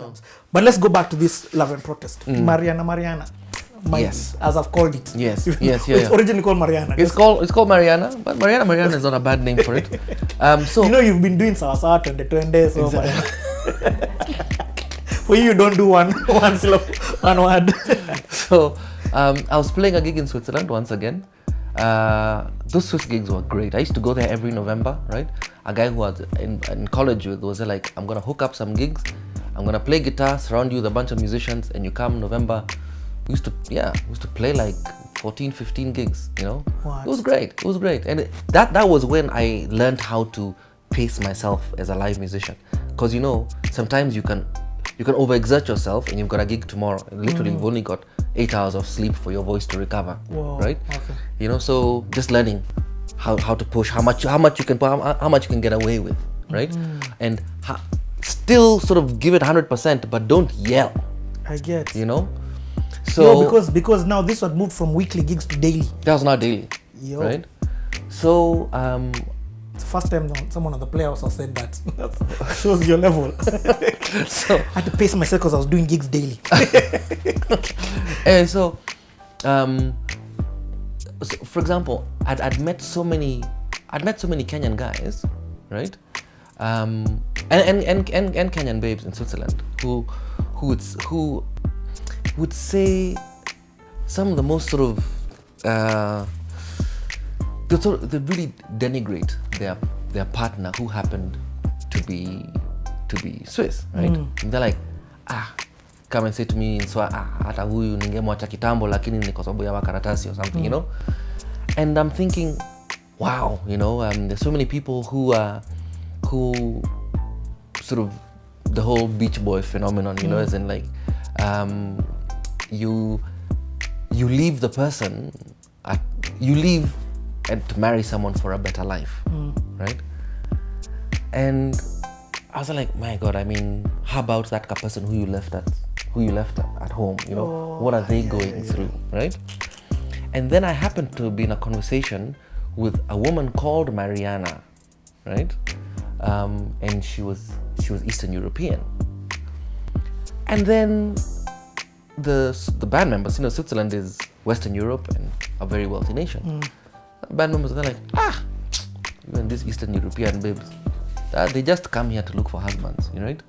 anthems. But let's go back to this Love and Protest. Mariana. Yes, as I've called it. Yes. It's originally called Mariana. It's called Mariana, but Mariana is not a bad name for it. So you've been doing Sawa Sawa 2020, so exactly. For you don't do one syllable, one word. So I was playing a gig in Switzerland once again. Those Swiss gigs were great. I used to go there every November, right? A guy who was in college with was like, I'm gonna hook up some gigs, I'm gonna play guitar, surround you with a bunch of musicians, and you come November. We used to play like 14, 15 gigs, What? It was great. And that was when I learned how to pace myself as a live musician. Because sometimes you can overexert yourself and you've got a gig tomorrow. And literally you've only got 8 hours of sleep for your voice to recover. Whoa. Right? Okay. So just learning how to push, how much you can get away with, right? And still sort of give it 100%, but don't yell. I get. So because now this one moved from weekly gigs to daily. That was not daily, right? So it's the first time someone on the Playhouse has said that. That shows your level. So I had to pace myself because I was doing gigs daily. And so, for example, I'd met so many Kenyan guys, right? And Kenyan babes in Switzerland who would say some of the most sort of they really denigrate their partner who happened to be Swiss, right? And they're like, come and say to me in hata huyu ningemwacha kitambo lakini ni kwa sababu ya makaratasi or something, And I'm thinking, wow, there's so many people who sort of the whole beach boy phenomenon, as in like you leave the person you leave and to marry someone for a better life, right? And I was like, my God, I mean, how about that person who you left at home, what are they going through, right? And then I happened to be in a conversation with a woman called Mariana, right? And she was Eastern European. And then the band members, Switzerland is Western Europe and a very wealthy nation. The band members, they're like, even these Eastern European babes, they just come here to look for husbands, right?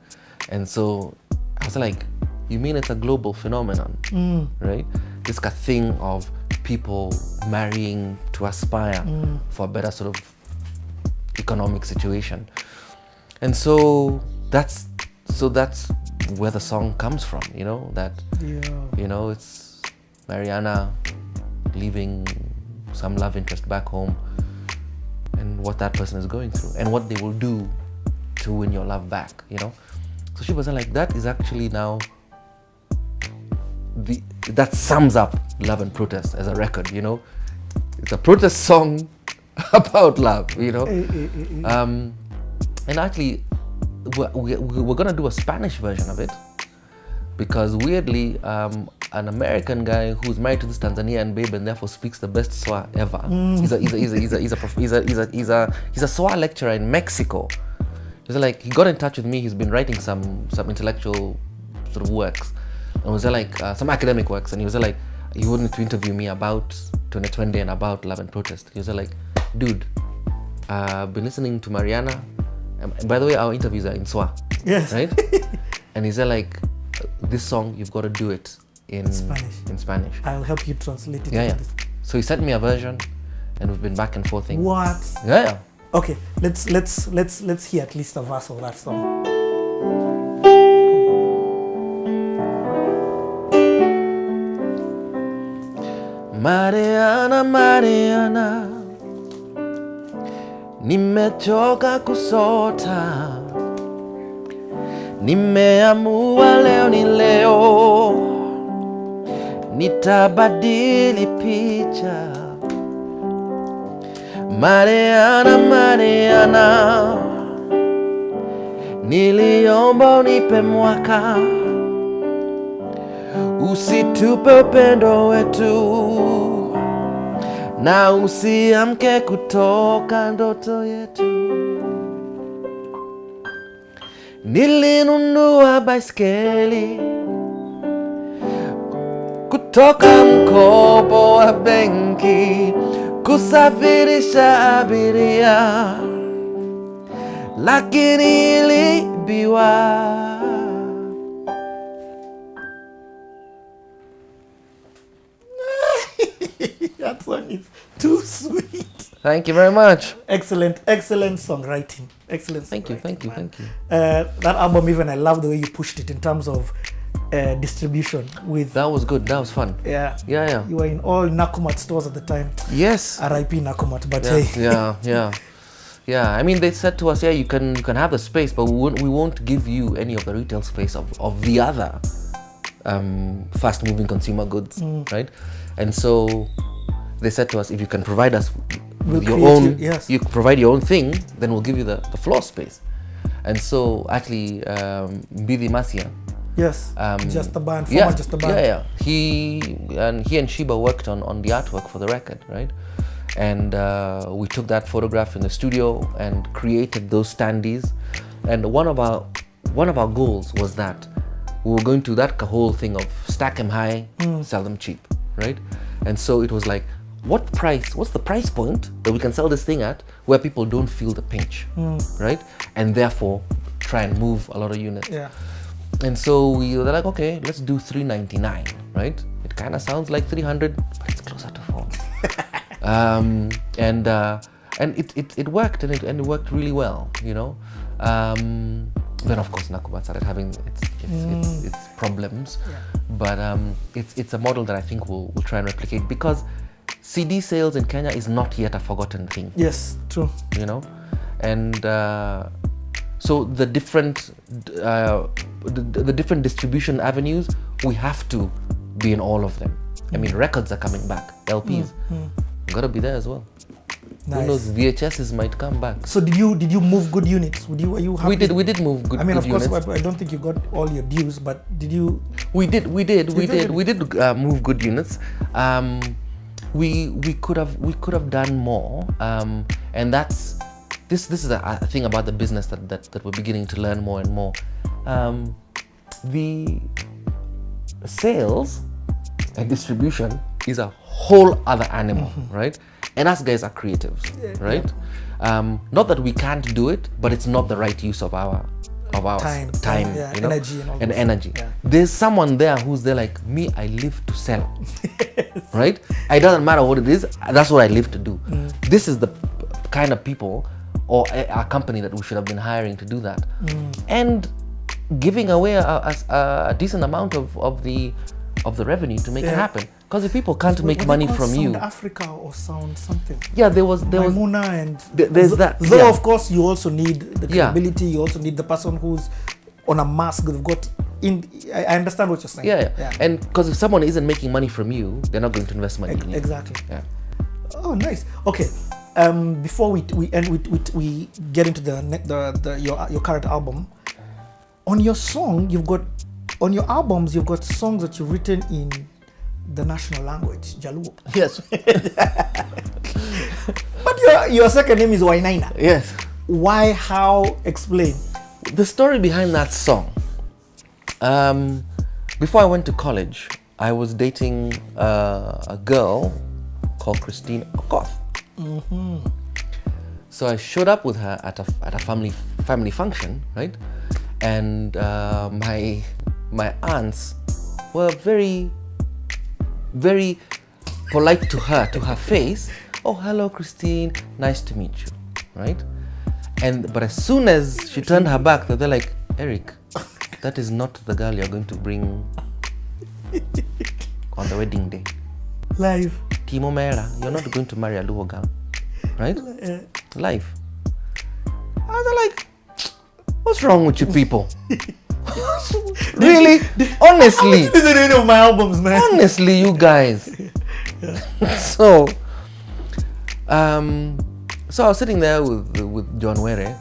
And so I was like, you mean it's a global phenomenon, right? This thing of people marrying to aspire for a better sort of economic situation. And so that's where the song comes from, it's Mariana leaving some love interest back home and what that person is going through and what they will do to win your love back, So she was like, that is actually now that sums up Love and Protest as a record, It's a protest song about love, And actually, we're gonna do a Spanish version of it because weirdly, an American guy who's married to this Tanzanian babe and therefore speaks the best Swa ever. He's a Swa lecturer in Mexico. He's like, he got in touch with me. He's been writing some intellectual sort of works, and was like some academic works. And he was like, he wanted to interview me about 2020 and about Love and Protest. He was like, dude, I've been listening to Mariana. And by the way, our interviews are in Swa. Yes. Right? And he said like, this song, you've got to do it in Spanish. I'll help you translate it. Yeah. So he sent me a version, and we've been back and forth. What? Yeah. Okay, let's hear at least a verse of that song. Mariana, Mariana, nimechoka kusota, nimeamua leo ni leo, nitabadili picha. Mariana, Mariana, niliomba unipe mwaka, usitupe upendo wetu, na usiamke kutoka ndoto yetu. Nilinunua baiskeli kutoka mkopo wa benki kusafirisha abiria, lakini iliibiwa. That song is too sweet. Thank you very much. Excellent songwriting. Thank you. That album, even I love the way you pushed it in terms of distribution. With That was good. That was fun. Yeah. Yeah. You were in all Nakumat stores at the time. Yes. R.I.P. Nakumat, but Yeah. Yeah. I mean, they said to us, yeah, you can have the space, but we won't give you any of the retail space of the other fast-moving consumer goods, right? And so they said to us, if you can provide us with your own, you provide your own thing, then we'll give you the floor space. And so actually, Mbidi Masia, just the band, just the band. Yeah. He and Sheba worked on the artwork for the record, right? And we took that photograph in the studio and created those standees. And one of our goals was that we were going to that whole thing of stack them high, sell them cheap, right? And so it was like, what's the price point that we can sell this thing at where people don't feel the pinch, right? And therefore try and move a lot of units. Yeah. And so they're like, okay, let's do $399, right? It kind of sounds like $300, but it's closer to $400. And it worked, and it worked really well, you know. Then of course Nakumat started having its problems, but it's a model that I think we'll try and replicate, because CD sales in Kenya is not yet a forgotten thing. Yes, true. You know, and so the different distribution avenues, we have to be in all of them. I mean, records are coming back, LPs, gotta be there as well. Nice. Who knows, VHSs might come back. So did you move good units? Were you happy? We did move good. I mean, good of course, units. I don't think you got all your dues, but did you? We did move good units. We could have done more, and that's this is a thing about the business that we're beginning to learn more and more. The sales and distribution is a whole other animal, right? And us guys are creatives, right? Not that we can't do it, but it's not the right use of our time, you know? Energy and energy. Yeah. There's someone there who's there like, me, I live to sell, right? It doesn't matter what it is, that's what I live to do. This is the kind of people or a company that we should have been hiring to do that. And giving away a decent amount of the revenue to make it happen. Because if people can't make money from you, Sound Africa or Sound something. Yeah, there was Maimuna and there's that. Though of course you also need the credibility. You also need the person who's on a mask. They've got in. I understand what you're saying. Yeah. And because if someone isn't making money from you, they're not going to invest money in you. Exactly. Yeah. Oh, nice. Okay. Before we get into your current album, on your albums you've got songs that you've written in the national language, Jaluo. Yes. But your second name is Wainaina. Yes. Why? How? Explain. The story behind that song. Before I went to college, I was dating a girl called Christine Okoth. So I showed up with her at a family function, right? And my aunts were very, very polite to her face. Oh, hello, Christine. Nice to meet you, right? But as soon as she turned her back, they're like, Eric, that is not the girl you're going to bring on the wedding day. Live. Timo Mera, you're not going to marry a Luo girl, right? Live. I was like, what's wrong with you people? Really? Honestly. This is any of my albums, man. Honestly, you guys. So I was sitting there with John Were,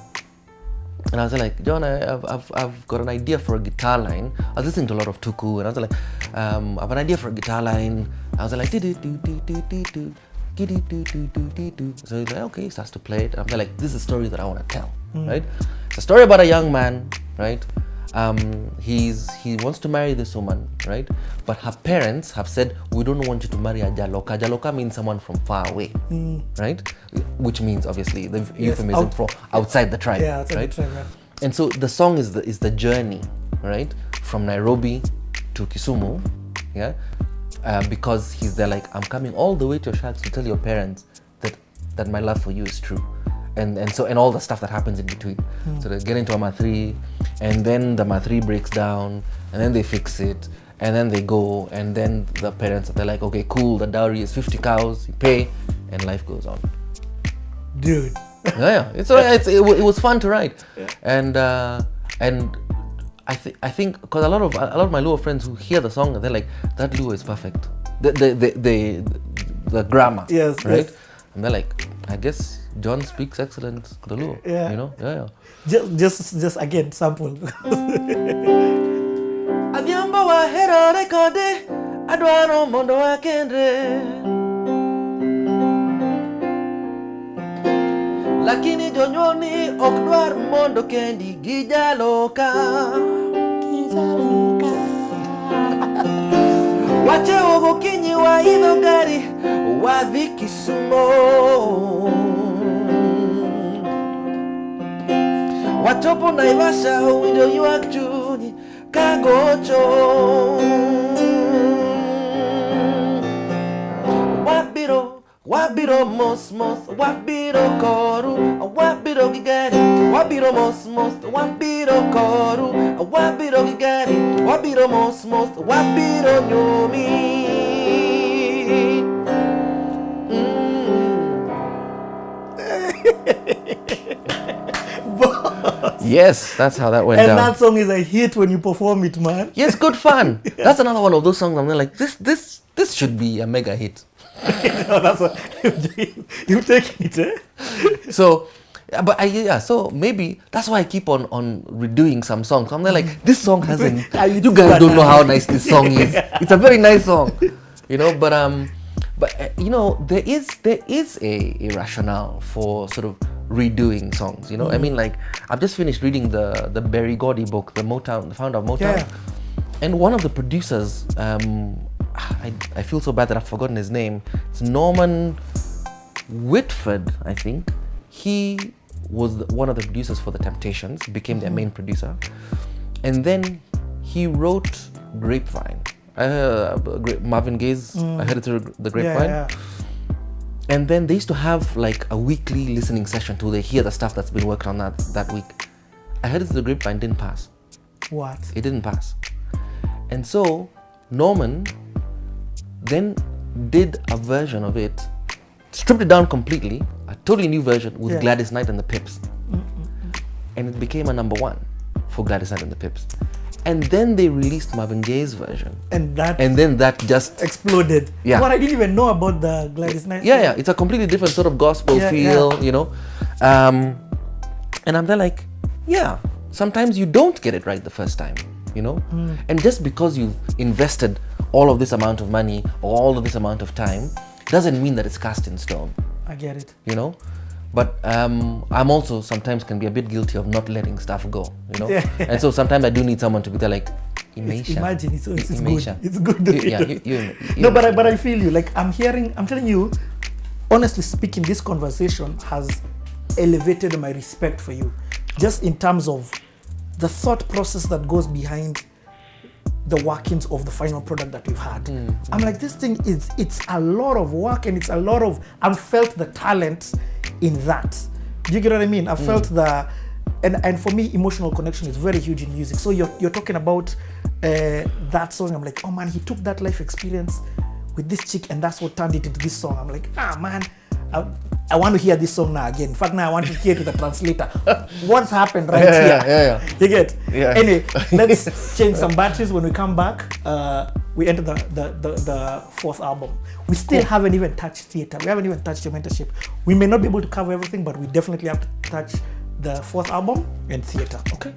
and I was like, John, I've got an idea for a guitar line. I was listening to a lot of Tuku, and I was like, I have an idea for a guitar line. I was like, do. So he's like, okay, he starts to play it. I'm like, this is a story that I want to tell, right? It's a story about a young man right? He wants to marry this woman, right? But her parents have said, we don't want you to marry a Jaloka. Jaloka means someone from far away, right? Which means obviously the euphemism for outside the tribe, right? The tribe, yeah. And so the song is the journey, right, from Nairobi to Kisumu, yeah, because he's there like, I'm coming all the way to your shacks to tell your parents that my love for you is true, and all the stuff that happens in between. So they get into a Mathri, and then the Mathri breaks down, and then they fix it, and then they go, and then the parents, they're like, okay, cool, the dowry is 50 cows, you pay, and life goes on. Dude. Yeah. It was fun to write, and I think because a lot of my Luo friends who hear the song, they're like, that Luo is perfect. The grammar, yes, right? Yes. And they're like, I guess John speaks excellent the Luo, yeah. You know, yeah. Just again sample. Adhiambo wa hero rekode adwaro mondo wakendre. Lakini jonyoni okdwar mondo kendi gijaloka. Wache ogo kinyi wa idho gari wadhi Kisumo. Wachopo Naivasha winjo ywak chunyi kagocho. Wabiro mos, wabiro koru, wabiro gigari, wabiro mos, wabiro koru, wabiro gigari, wabiro mos, wabiro nyomi. Yes, that's how that went down. And that song is a hit when you perform it, man. Yes, good fun. That's another one of those songs I'm like, this should be a mega hit. No, that's what you take it, eh? So, but so maybe that's why I keep on redoing some songs. I'm like, this song hasn't. You guys don't know how nice this song is. It's a very nice song, you know. But you know, there is a rationale for sort of redoing songs. You know, I mean, like I've just finished reading the Berry Gordy book, the founder of Motown, and one of the producers. I feel so bad that I've forgotten his name. It's Norman Whitford, I think. He was one of the producers for The Temptations, became their main producer. And then he wrote Grapevine. Marvin Gaye's I Heard It Through the Grapevine. Yeah. And then they used to have like a weekly listening session till they hear the stuff that's been worked on that week. I Heard It Through the Grapevine didn't pass. What? It didn't pass. And so Norman then did a version of it, stripped it down completely, a totally new version with Gladys Knight and the Pips. And it became a #1 for Gladys Knight and the Pips. And then they released Marvin Gaye's version. And then that just exploded. Yeah. What I didn't even know about the Gladys Knight. Yeah, it's a completely different sort of gospel feel, you know. And I'm there like, yeah, sometimes you don't get it right the first time, you know. And just because you've invested all of this amount of money or all of this amount of time doesn't mean that it's cast in stone. I get it. You know? But I'm also sometimes can be a bit guilty of not letting stuff go, you know? And so sometimes I do need someone to be there like, imagine, it's good. It's good. No, but I feel you. Like I'm telling you, honestly speaking, this conversation has elevated my respect for you. Just in terms of the thought process that goes behind the workings of the final product that we've had. I'm like, this thing it's a lot of work, and it's a lot of, I've felt the talent in that. Do you get what I mean? I felt and for me, emotional connection is very huge in music. So you're talking about that song. I'm like, oh man, he took that life experience with this chick, and that's what turned it into this song. I'm like, man, I want to hear this song now again. In fact, now I want to hear it with the translator. What's happened right here? Yeah. You get? Yeah. Anyway, let's change some batteries. When we come back, we enter the fourth album. We still haven't even touched theater. We haven't even touched your mentorship. We may not be able to cover everything, but we definitely have to touch the fourth album and theater. Okay.